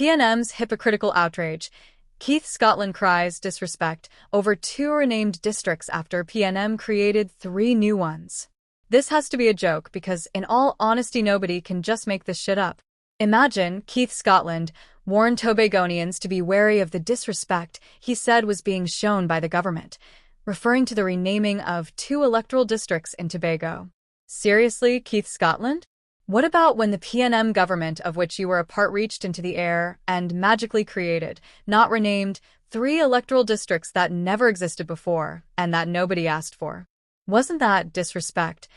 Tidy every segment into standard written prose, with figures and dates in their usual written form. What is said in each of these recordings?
PNM's hypocritical outrage. Keith Scotland cries disrespect over 2 renamed districts after PNM created 3 new ones. This has to be a joke because, in all honesty, nobody can just make this shit up. Imagine Keith Scotland warned Tobagonians to be wary of the disrespect he said was being shown by the government, referring to the renaming of 2 electoral districts in Tobago. Seriously, Keith Scotland? What about when the PNM government of which you were a part reached into the air and magically created, not renamed, 3 electoral districts that never existed before and that nobody asked for? Wasn't that disrespect?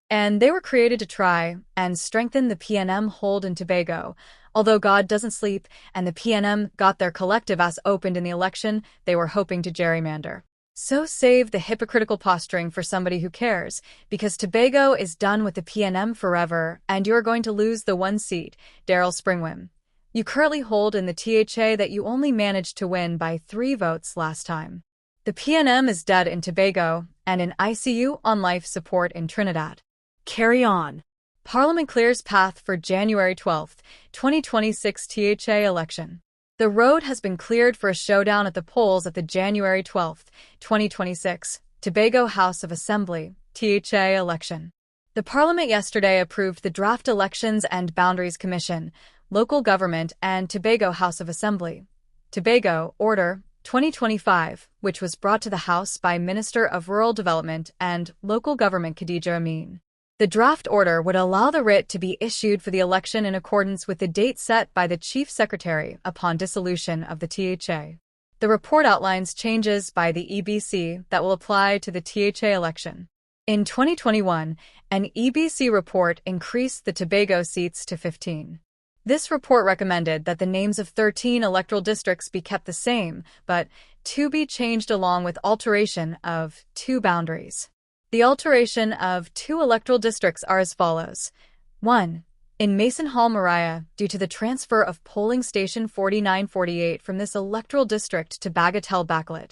And they were created to try and strengthen the PNM hold in Tobago. Although God doesn't sleep and the PNM got their collective ass opened in the election they were hoping to gerrymander. So save the hypocritical posturing for somebody who cares, because Tobago is done with the PNM forever and you're going to lose the 1 seat, Daryl Springwim. You currently hold in the THA that you only managed to win by 3 votes last time. The PNM is dead in Tobago and in ICU on life support in Trinidad. Carry on. Parliament clears path for January 12, 2026 THA election. The road has been cleared for a showdown at the polls at the January 12, 2026 Tobago House of Assembly THA election. The Parliament yesterday approved the Draft Elections and Boundaries Commission, Local Government and Tobago House of Assembly Tobago Order 2025, which was brought to the House by Minister of Rural Development and Local Government Khadija Amin. The draft order would allow the writ to be issued for the election in accordance with the date set by the Chief Secretary upon dissolution of the THA. The report outlines changes by the EBC that will apply to the THA election. In 2021, an EBC report increased the Tobago seats to 15. This report recommended that the names of 13 electoral districts be kept the same, but 2 be changed along with alteration of 2 boundaries. The alteration of 2 electoral districts are as follows. 1. In Mason Hall, Mariah, due to the transfer of polling station 4948 from this electoral district to Bagatelle Backlit.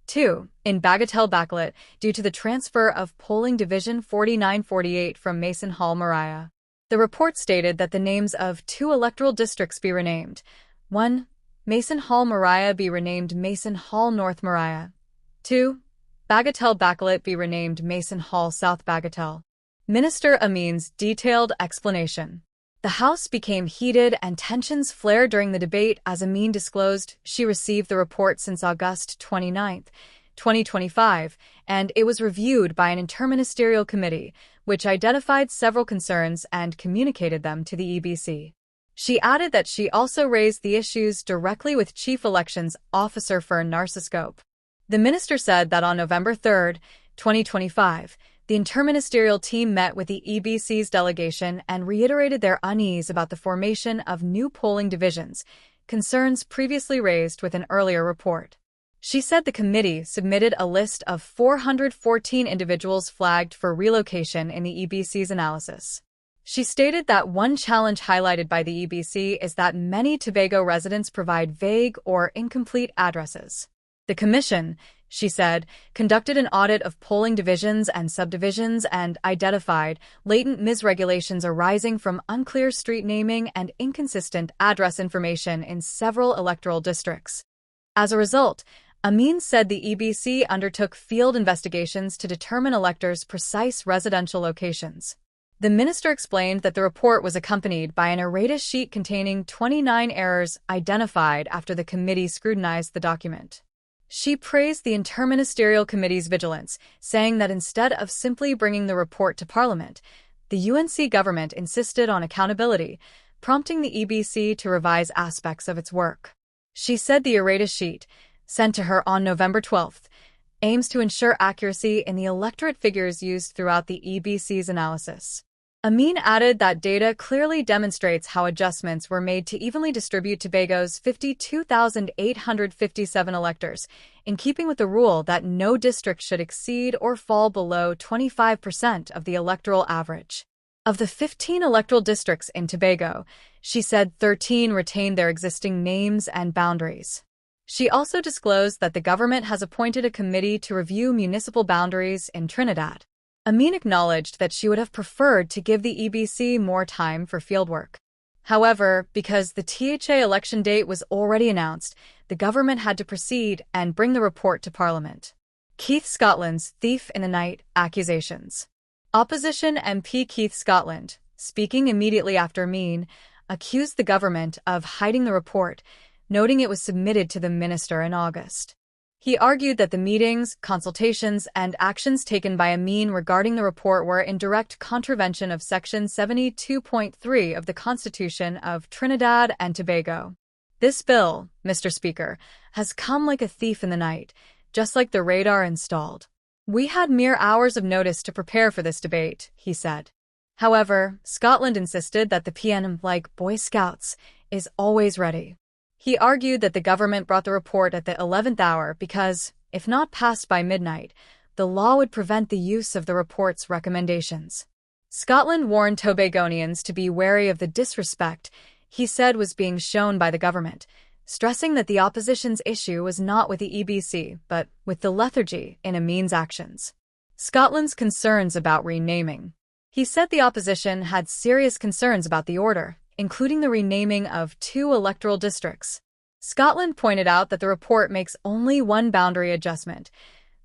2. In Bagatelle Backlit, due to the transfer of polling division 4948 from Mason Hall, Mariah. The report stated that the names of 2 electoral districts be renamed. 1. Mason Hall, Mariah be renamed Mason Hall, North Mariah. 2. Bagatelle Backlit be renamed Mason Hall, South Bagatelle. Minister Amin's detailed explanation. The House became heated and tensions flared during the debate as Amin disclosed she received the report since August 29, 2025, and it was reviewed by an interministerial committee, which identified several concerns and communicated them to the EBC. She added that she also raised the issues directly with Chief Elections Officer for Narciscope. The minister said that on November 3, 2025, the interministerial team met with the EBC's delegation and reiterated their unease about the formation of new polling divisions, concerns previously raised with an earlier report. She said the committee submitted a list of 414 individuals flagged for relocation in the EBC's analysis. She stated that one challenge highlighted by the EBC is that many Tobago residents provide vague or incomplete addresses. The Commission, she said, conducted an audit of polling divisions and subdivisions and identified latent misregulations arising from unclear street naming and inconsistent address information in several electoral districts. As a result, Amin said the EBC undertook field investigations to determine electors' precise residential locations. The minister explained that the report was accompanied by an errata sheet containing 29 errors identified after the committee scrutinized the document. She praised the Interministerial Committee's vigilance, saying that instead of simply bringing the report to Parliament, the UNC government insisted on accountability, prompting the EBC to revise aspects of its work. She said the errata sheet, sent to her on November 12, aims to ensure accuracy in the electorate figures used throughout the EBC's analysis. Amin added that data clearly demonstrates how adjustments were made to evenly distribute Tobago's 52,857 electors, in keeping with the rule that no district should exceed or fall below 25% of the electoral average. Of the 15 electoral districts in Tobago, she said 13 retained their existing names and boundaries. She also disclosed that the government has appointed a committee to review municipal boundaries in Trinidad. Amin acknowledged that she would have preferred to give the EBC more time for fieldwork. However, because the THA election date was already announced, the government had to proceed and bring the report to Parliament. Keith Scotland's thief in the night accusations. Opposition MP Keith Scotland, speaking immediately after Mean, accused the government of hiding the report, noting it was submitted to the minister in August. He argued that the meetings, consultations, and actions taken by Amin regarding the report were in direct contravention of Section 72.3 of the Constitution of Trinidad and Tobago. This bill, Mr. Speaker, has come like a thief in the night, just like the radar installed. We had mere hours of notice to prepare for this debate, he said. However, Scotland insisted that the PNM, like Boy Scouts, is always ready. He argued that the government brought the report at the 11th hour because, if not passed by midnight, the law would prevent the use of the report's recommendations. Scotland warned Tobagonians to be wary of the disrespect he said was being shown by the government, stressing that the opposition's issue was not with the EBC, but with the lethargy in Amin's actions. Scotland's concerns about renaming. He said the opposition had serious concerns about the order, including the renaming of 2 electoral districts. Scotland pointed out that the report makes only one boundary adjustment: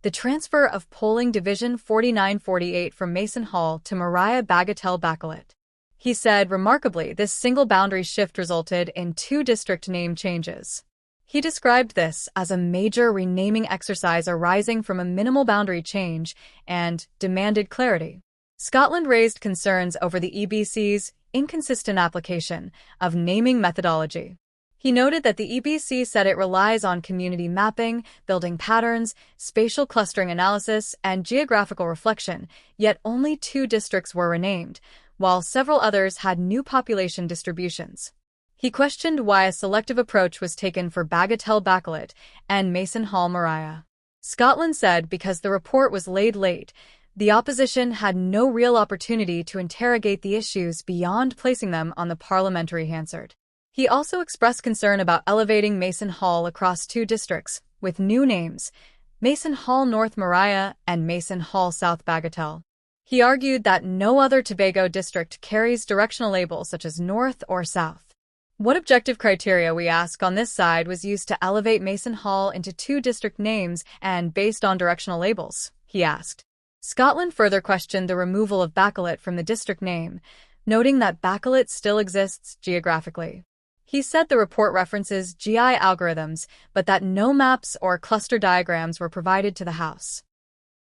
the transfer of polling division 4948 from Mason Hall to Mariah Bagatelle Bacolet. He said, remarkably, this single boundary shift resulted in 2 district name changes. He described this as a major renaming exercise arising from a minimal boundary change and demanded clarity. Scotland raised concerns over the EBC's inconsistent application of naming methodology. He noted that the EBC said it relies on community mapping, building patterns, spatial clustering analysis, and geographical reflection, yet only 2 districts were renamed, while several others had new population distributions. He questioned why a selective approach was taken for Bagatelle Bacolet and Mason Hall Mariah. Scotland said because the report was laid late, the opposition had no real opportunity to interrogate the issues beyond placing them on the parliamentary Hansard. He also expressed concern about elevating Mason Hall across 2 districts, with new names: Mason Hall North Mariah and Mason Hall South Bagatelle. He argued that no other Tobago district carries directional labels such as North or South. What objective criteria, we ask, on this side was used to elevate Mason Hall into 2 district names and based on directional labels, he asked. Scotland further questioned the removal of Bacolet from the district name, noting that Bacolet still exists geographically. He said the report references GI algorithms, but that no maps or cluster diagrams were provided to the House.